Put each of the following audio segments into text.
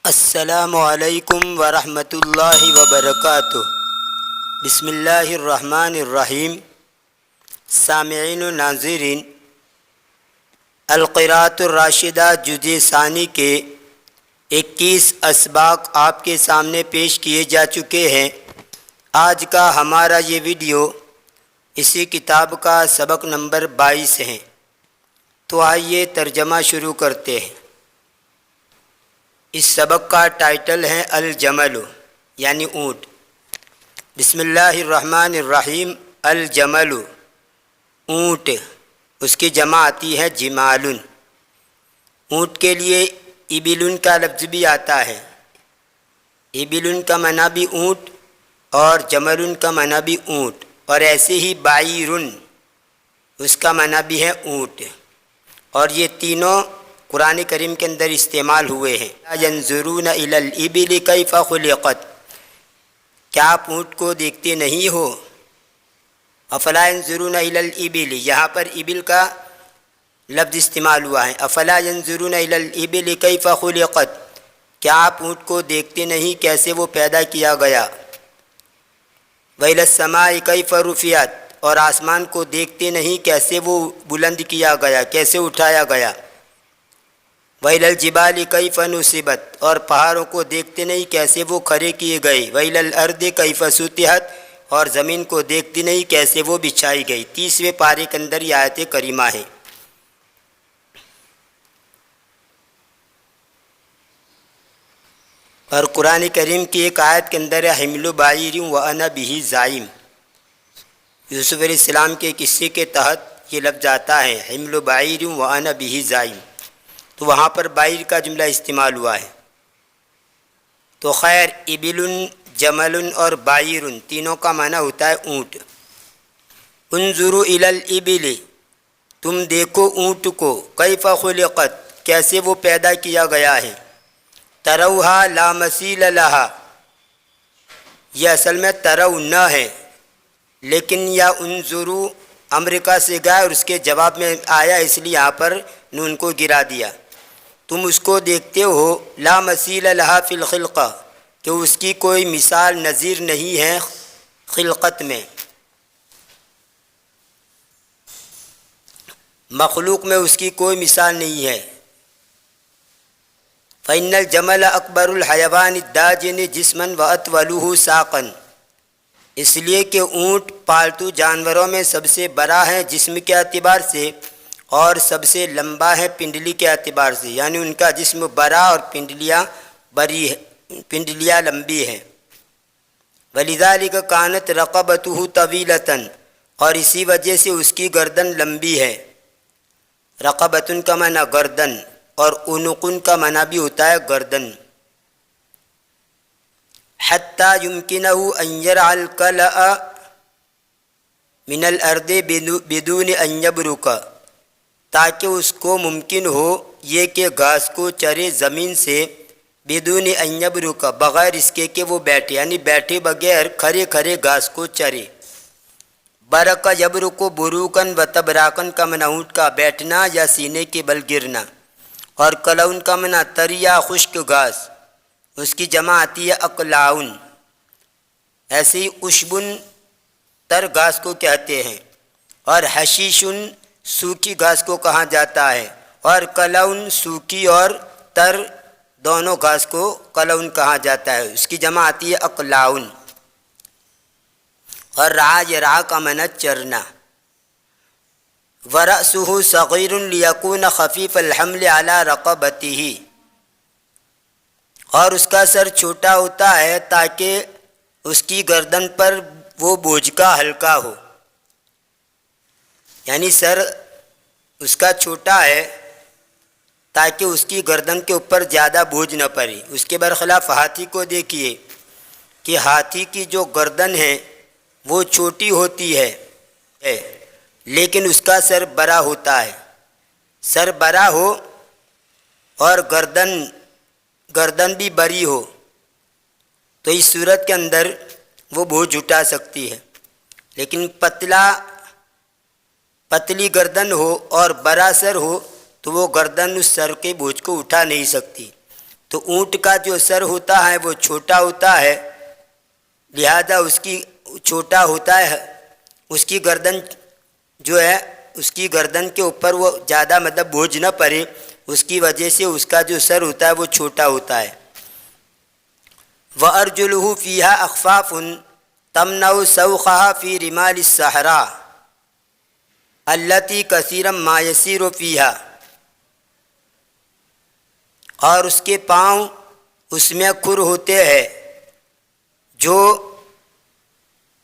السلام علیکم ورحمۃ اللہ وبرکاتہ۔ بسم اللہ الرحمن الرحیم۔ سامعین و ناظرین، القراءۃ الراشدہ جزء ثانی کے 21 اسباق آپ کے سامنے پیش کیے جا چکے ہیں۔ آج کا ہمارا یہ ویڈیو اسی کتاب کا سبق نمبر 22 ہے۔ تو آئیے ترجمہ شروع کرتے ہیں۔ اس سبق کا ٹائٹل ہے الجمل یعنی اونٹ۔ بسم اللہ الرحمن الرحیم۔ الجمل اونٹ، اس کی جمع آتی ہے جمال۔ اونٹ کے لیے ابل کا لفظ بھی آتا ہے۔ ابل کا معنی بھی اونٹ اور جمل کا معنی بھی اونٹ، اور ایسے ہی بعیر اس کا معنی بھی ہے اونٹ، اور یہ تینوں قرآن کریم کے اندر استعمال ہوئے ہیں۔ ینظرون الی الابل کیف خلقت، کیا آپ اونٹ کو دیکھتے نہیں ہو؟ افلا ینظرون الی الابل، یہاں پر ابل کا لفظ استعمال ہوا ہے۔ افلا ینظرون الی الابل کیف خلقت، کیا آپ اونٹ کو دیکھتے نہیں کیسے وہ پیدا کیا گیا؟ وإلی السماء کیف رفعت، اور آسمان کو دیکھتے نہیں کیسے وہ بلند کیا گیا، کیسے اٹھایا گیا؟ وإلی الجبال کیف نصبت، اور پہاڑوں کو دیکھتے نہیں کیسے وہ کھڑے کیے گئے؟ وإلی الأرض کیف سطحت، اور زمین کو دیکھتے نہیں کیسے وہ بچھائی گئی۔ 30ویں پارے کے اندر یہ آیت کریمہ ہے۔ اور قرآن کریم کی ایک آیت کے اندر ہے حمل بعیر وأنا بہ زعیم۔ یوسف علیہ السلام کے قصے کے تحت یہ لفظ آتا ہے حمل بعیر وأنا بہ زعیم، تو وہاں پر بعیر کا جملہ استعمال ہوا ہے۔ تو خیر، ابل، جمل اور بعیر تینوں کا معنی ہوتا ہے اونٹ۔ انظروا الی الابل، تم دیکھو اونٹ کو، کیف خلقت، کیسے وہ پیدا کیا گیا ہے۔ تروہا لا مثیل لہا، یہ اصل میں ترو نہ ہے، لیکن یا انظروا امریکہ سے گیا اور اس کے جواب میں آیا، اس لیے یہاں پر نون کو گرا دیا۔ تم اس کو دیکھتے ہو، لا مثیل لہا فی الخلقہ، کہ اس کی کوئی مثال نظیر نہیں ہے خلقت میں، مخلوق میں اس کی کوئی مثال نہیں ہے۔ فإن الجمل اکبر الحیوان الداجن جسما وأطولہ ساقا، اس لیے کہ اونٹ پالتو جانوروں میں سب سے بڑا ہے جسم کے اعتبار سے، اور سب سے لمبا ہے پنڈلی کے اعتبار سے، یعنی ان کا جسم بڑا اور پنڈلیاں لمبی ہیں۔ وَلِذَلِكَ كَانَتْ رَقَبَتُهُ طَوِيلَةً، اور اسی وجہ سے اس کی گردن لمبی ہے۔ رقبتن کا معنی گردن، اور عنقن کا معنی بھی ہوتا ہے گردن۔ حَتَّى يُمْكِنَهُ أَنْ يَرْعَى الْكَلَأَ مِنَ الْأَرْضِ بِدُونِ أَنْ يَبْرُكَ، تاکہ اس کو ممکن ہو یہ کہ گھاس کو چرے زمین سے، بدون ان یبرک، بغیر اس کے کہ وہ بیٹھے، یعنی بیٹھے بغیر کھڑے کھڑے گھاس کو چرے۔ برک یبرک بروکن و تبراکن کا معنی اونٹ کا بیٹھنا یا سینے کے بل گرنا، اور کلون کا معنی تر یا خشک گھاس، اس کی جمع آتی ہے اقلاؤن۔ ایسے ہی اشبن تر گھاس کو کہتے ہیں، اور حشیشن سوکھی گھاس کو کہا جاتا ہے، اور کلون سوکھی اور تر دونوں گھاس کو کلون کہا جاتا ہے، اس کی جمع آتی ہے اقلاؤن۔ اور رعا یرعا کا معنی چرنا۔ ورأسہ صغیر لیکون خفیف الحمل علی رقبتہ، اور اس کا سر چھوٹا ہوتا ہے تاکہ اس کی گردن پر وہ بوجھ کا ہلکا ہو، یعنی سر اس کا چھوٹا ہے تاکہ اس کی گردن کے اوپر زیادہ بوجھ نہ پڑے۔ اس کے برخلاف ہاتھی کو دیکھیے کہ ہاتھی کی جو گردن ہے وہ چھوٹی ہوتی ہے، لیکن اس کا سر بڑا ہوتا ہے۔ سر بڑا ہو اور گردن بھی بڑی ہو تو اس صورت کے اندر وہ بوجھ اٹھا سکتی ہے، لیکن پتلی گردن ہو اور بڑا سر ہو تو وہ گردن اس سر کے بوجھ کو اٹھا نہیں سکتی۔ تو اونٹ کا جو سر ہوتا ہے وہ چھوٹا ہوتا ہے، لہذا اس کی چھوٹا ہوتا ہے، اس کی گردن جو ہے اس کی گردن کے اوپر وہ زیادہ مطلب بوجھ نہ پڑے، اس کی وجہ سے اس کا جو سر ہوتا ہے وہ چھوٹا ہوتا ہے۔ وَأَرْجُلُهُ فِيهَا أَخْفَافٌ تَمْنَعُ سَوْقَهَا فِي رِمَالِ الصَّحْرَاءِ الَّتِي كَثِيرًا مَا يَسِيرُ فِيهَا، اور اس کے پاؤں اس میں کھر ہوتے ہیں جو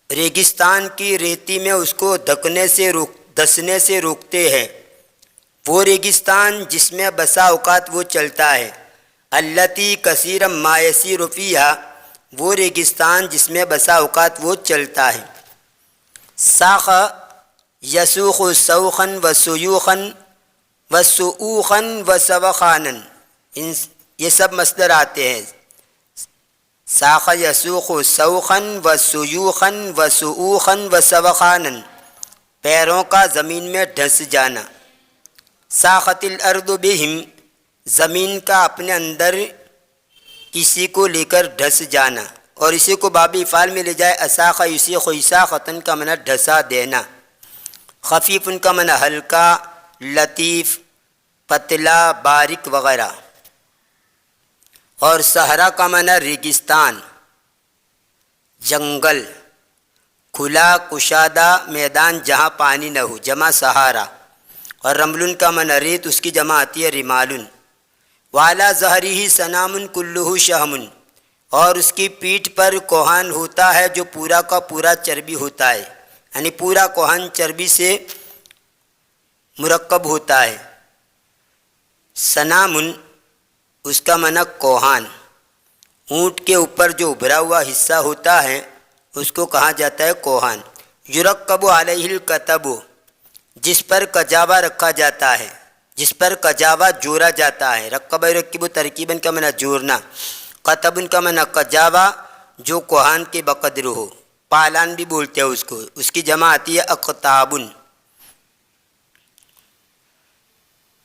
ریگستان کی ریتی میں اس کو دسنے سے روکتے ہیں، وہ ریگستان جس میں بسا اوقات وہ چلتا ہے، التی کثیرا ما یسیر فیہا، وہ ریگستان جس میں بسا اوقات وہ چلتا ہے۔ ساخ یسوخ سوخا و سیوخا و سعوخا و سوخانا، یہ سب مصدر آتے ہیں۔ ساخ یسوخ سوخا و سیوخا و سعوخا و سوخانا، پیروں کا زمین میں ڈھس جانا۔ ساخت الارض بہم، زمین کا اپنے اندر کسی کو لے کر ڈھس جانا، اور اسی کو باب افعال میں لے جائے اساخ یسیخ اساخۃ کا معنی ڈھسا دینا۔ خفیف ان کا معنی ہلکا، لطیف، پتلا، باریک وغیرہ۔ اور صحرا کا معنی ریگستان، جنگل، کھلا کشادہ میدان جہاں پانی نہ ہو، جمع صحارا۔ اور رمل کا معنی ریت، اس کی جمع آتی ہے رمال۔ وعلی ظہرہ سنام کلہ شہم، اور اس کی پیٹھ پر کوہان ہوتا ہے جو پورا کا پورا چربی ہوتا ہے، یعنی پورا کوہان چربی سے مرکب ہوتا ہے۔ سنام اس کا معنی کوہان، اونٹ کے اوپر جو ابھرا ہوا حصہ ہوتا ہے اس کو کہا جاتا ہے کوہان۔ یرکب علیہ الکتب، جس پر کجاوا رکھا جاتا ہے، جس پر کجاوا جوڑا جاتا ہے۔ رکب یرکب ترکیباً کا معنی جوڑنا، قطب کا معنی کجاوا جو کوہان کے بقدر ہو، پالان بھی بولتے ہیں اس کو، اس کی جمع آتی ہے اقطاب۔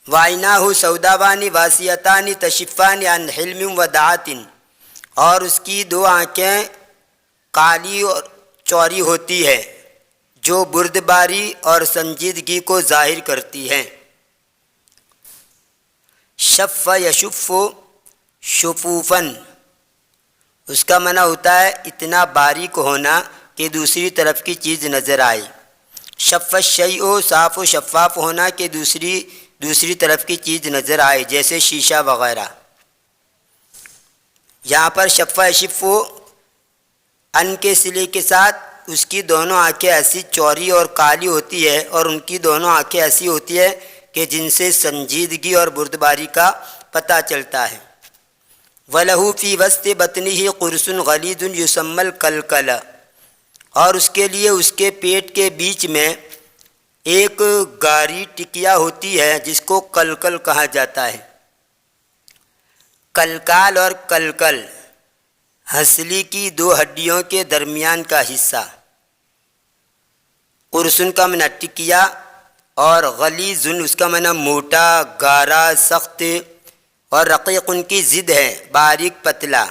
وعیناہ سوداوانی واسیتانی تشفان عن حلم ودعات، اور اس کی دو آنکھیں کالی اور چوری ہوتی ہے جو بردباری اور سنجیدگی کو ظاہر کرتی ہیں۔ شف یشف شفوفاً، اس کا معنی ہوتا ہے اتنا باریک ہونا کہ دوسری طرف کی چیز نظر آئے۔ شف الشیء، صاف و شفاف ہونا کہ دوسری طرف کی چیز نظر آئے، جیسے شیشہ وغیرہ۔ یہاں پر شف یشف ان کے صلے کے ساتھ اس کی دونوں آنکھیں ایسی چوری اور کالی ہوتی ہے، اور ان کی دونوں آنکھیں ایسی ہوتی ہے کہ جن سے سنجیدگی اور بردباری کا پتہ چلتا ہے۔ وَلَهُ فِي وَسْطِ بَطْنِهِ قُرْصٌ غَلِيظٌ يُسَمَّى الْقَلْقَلَ، اور اس کے لیے اس کے پیٹ کے بیچ میں ایک گاری ٹکیا ہوتی ہے جس کو کلکل کہا جاتا ہے۔ کلکال اور کلکل ہنسلی کی دو ہڈیوں کے درمیان کا حصہ۔ قرصن کا معنی ٹکیا، اور غلیظ اس کا معنی موٹا، گارا، سخت، اور رقیق ان کی ضد ہے، باریک پتلا۔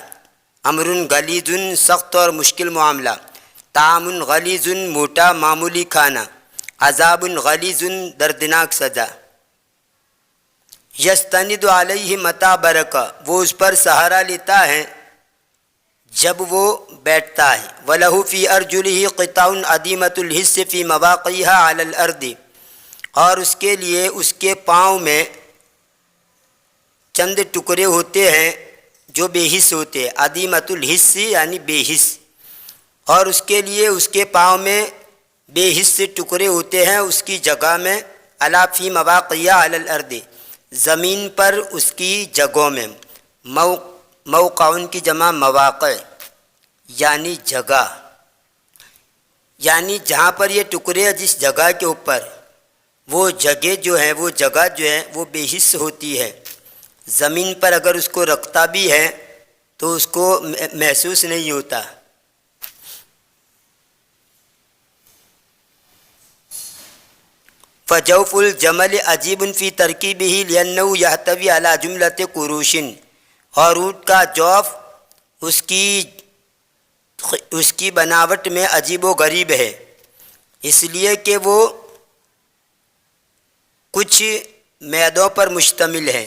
امر غلیظ سخت اور مشکل معاملہ، طعام غلیظ موٹا معمولی کھانا، عذاب غلیظ دردناک سزا۔ یستند علیہ متی برک، وہ اس پر سہارا لیتا ہے جب وہ بیٹھتا ہے۔ وَلَهُ فِي أَرْجُلِهِ قِطَعٌ عَدِيمَةُ الْحِسِّ فِي مَوَاقِعِهَا عَلَى الْأَرْضِ، اور اس کے لیے اس کے پاؤں میں چند ٹکڑے ہوتے ہیں جو بے حس ہوتے ہیں، عدیمۃ الحس یعنی بے حس، اور اس کے لیے اس کے پاؤں میں بے حس ٹکڑے ہوتے ہیں اس کی جگہ میں، علی فی مواقعها علی الارض، زمین پر اس کی جگہوں میں۔ موقع ان کی جمع مواقع یعنی جگہ، یعنی جہاں پر یہ ٹکڑے ہیں جس جگہ کے اوپر، وہ جگہ جو ہے وہ بے حس ہوتی ہے، زمین پر اگر اس کو رکھتا بھی ہے تو اس کو محسوس نہیں ہوتا۔ فجوف الجمل عجیب فی ترکیبہ لأنہ یحتوی علی جملۃ قروش، اور اونٹ کا جوف اس کی بناوٹ میں عجیب و غریب ہے، اس لیے کہ وہ کچھ میدوں پر مشتمل ہے۔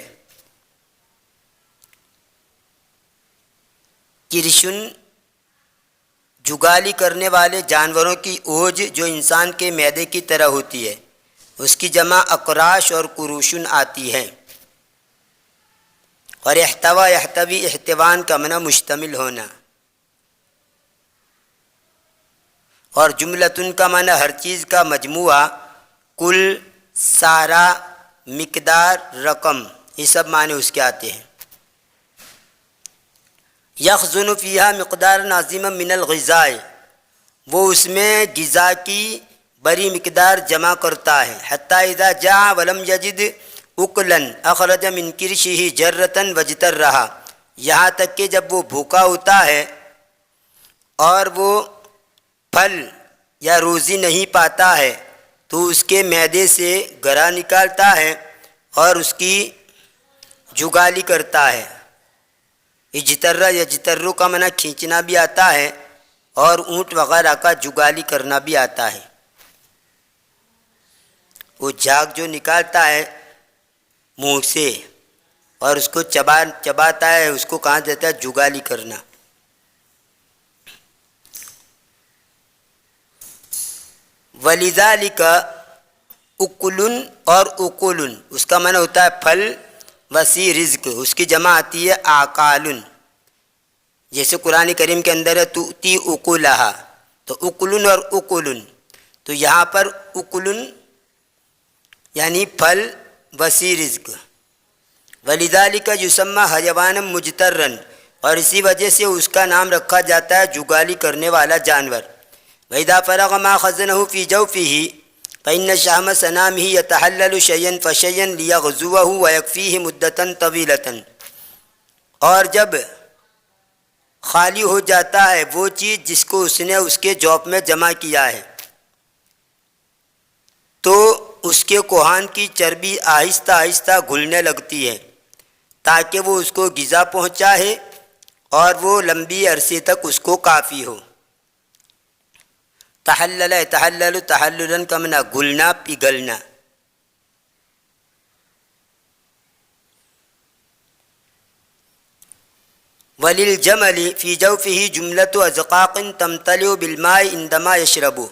کرشن جگالی کرنے والے جانوروں کی اوج جو انسان کے معدے کی طرح ہوتی ہے، اس کی جمع اقراش اور کروشن آتی ہے۔ اور یحتوی احتوان کا معنی مشتمل ہونا، اور جملتن کا معنی ہر چیز کا مجموعہ، کل، سارا، مقدار، رقم، یہ سب معنی اس کے آتے ہیں۔ یخزن فیہا مقدار عظیما من الغذاء، وہ اس میں غذا کی بڑی مقدار جمع کرتا ہے۔ حتی اذا جاء ولم یجد اکلا اخرج من کرشہ جرۃ واجترھا، یہاں تک کہ جب وہ بھوکا ہوتا ہے اور وہ پھل یا روزی نہیں پاتا ہے تو اس کے معدے سے گرا نکالتا ہے اور اس کی جگالی کرتا ہے۔ اجترا یا جترو کا معنی کھینچنا بھی آتا ہے اور اونٹ وغیرہ کا جگالی کرنا بھی آتا ہے۔ وہ جھاگ جو نکالتا ہے منہ سے اور اس کو چباتا ہے، اس کو کہا جاتا ہے جگالی کرنا۔ وَلِذَلِكَ اُکُلٌ اور اُکُلٌ اس کا معنی ہوتا ہے پھل، وسیع رزق، اس کی جمع آتی ہے آکالن، جیسے قرآن کریم کے اندر ہے تؤتی اکلہا، تو اکلن اور اکلن، تو یہاں پر اکلن یعنی پھل، وسیع رزق۔ وَلِذَلِكَ يُسَمَّى حَيَوَانًا مُجْتَرًّا، اور اسی وجہ سے اس کا نام رکھا جاتا ہے جگالی کرنے والا جانور۔ وَإِذَا فَرَغَ مَا خَزَنَهُ فِي جَوْفِهِ فَإِنَّ شَحْمَ سَنَامِهِ يَتَحَلَّلُ شَيْئًا فَشَيْئًا لِيَغْزُوَهُ وَيَكْفِيهِ مُدَّةً طَوِيلَةً، اور جب خالی ہو جاتا ہے وہ چیز جس کو اس نے اس کے جوف میں جمع کیا ہے، تو اس کے کوہان کی چربی آہستہ آہستہ گھلنے لگتی ہے تاکہ وہ اس کو غذا پہنچائے اور وہ لمبی عرصے تک اس کو کافی ہو۔ تحلل تحلل تحللاً کا معنی گھلنا، پگھلنا۔ وَلِلْجَمَلِ فِي جَوْفِهِ جُمْلَةُ أَزْقَاقٍ تَمْتَلِئُ بِالْمَاءِ عِنْدَمَا يَشْرَبُ،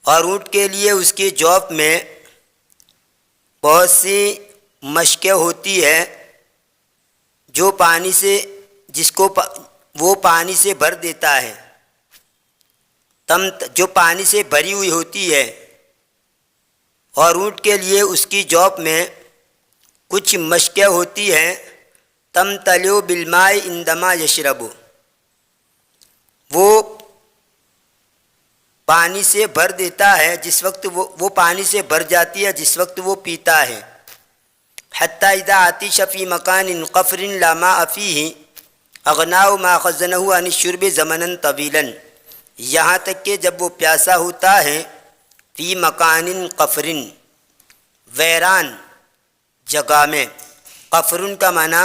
اور اونٹ کے لیے اس کے جوف میں بہت سی مشکیں ہوتی ہے جو پانی سے وہ پانی سے بھر دیتا ہے، جو پانی سے بھری ہوئی ہوتی ہے، اور اونٹ کے لیے اس کی جوف میں کچھ مشکیں ہوتی ہیں۔ تمتلئ بالماء عندما یشرب، وہ پانی سے بھر دیتا ہے جس وقت وہ پانی سے بھر جاتی ہے جس وقت وہ پیتا ہے۔ حتی اذا عطش فی مکان قفر لا ماء فیہ اغناہ ما خزنہ عن الشرب زمنا طویلا، یہاں تک کہ جب وہ پیاسا ہوتا ہے فی مکان قفر، ویران جگہ میں، قفر کا معنی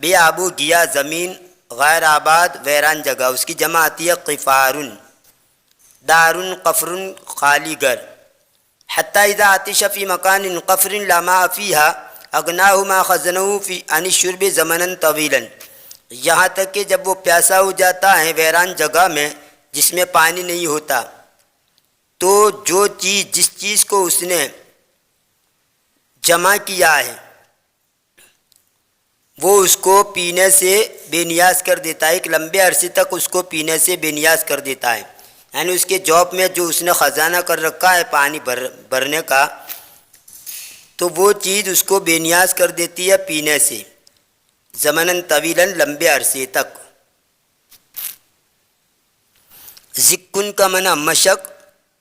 بے آب و گیا زمین، غیر آباد ویران جگہ، اس کی جمع آتی ہے قفار، دار قفر خالی گھر۔ حتی اذا عطش فی مکان قفر لا ماء فیہا اغناہ ما خزنہ عن الشرب زمنا طویلا، یہاں تک کہ جب وہ پیاسا ہو جاتا ہے ویران جگہ میں جس میں پانی نہیں ہوتا، تو جس چیز کو اس نے جمع کیا ہے وہ اس کو پینے سے بے نیاز کر دیتا ہے، ایک لمبے عرصے تک اس کو پینے سے بے نیاز کر دیتا ہے، یعنی اس کے جوف میں جو اس نے خزانہ کر رکھا ہے پانی بھرنے کا، تو وہ چیز اس کو بے نیاز کر دیتی ہے پینے سے، زمناً طویلاً لمبے عرصے تک۔ زکن کا معنی مشق،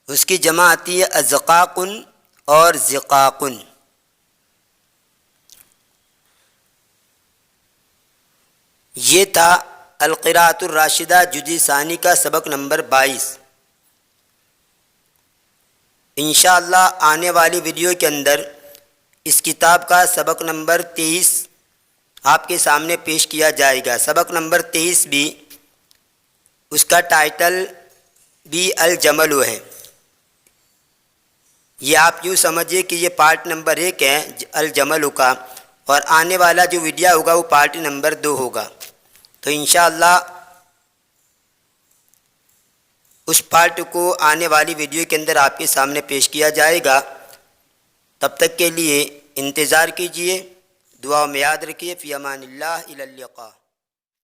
اس کی جمع آتی ہے ازقاقن اور زقاقن۔ یہ تھا القراءۃ الراشدہ جزء ثانی کا سبق نمبر 22۔ انشاءاللہ آنے والی ویڈیو کے اندر اس کتاب کا سبق نمبر 23 آپ کے سامنے پیش کیا جائے گا۔ سبق نمبر 23 بھی اس کا ٹائٹل بھی الجمل ہے۔ یہ آپ یوں سمجھیے کہ یہ پارٹ نمبر 1 ہے الجمل کا، اور آنے والا جو ویڈیو ہوگا وہ پارٹ نمبر 2 ہوگا۔ تو انشاءاللہ اس پارٹ کو آنے والی ویڈیو کے اندر آپ کے سامنے پیش کیا جائے گا۔ تب تک کے لیے انتظار کیجئے، دعا میں یاد رکھیے۔ فی امان اللہ، الی اللقاء۔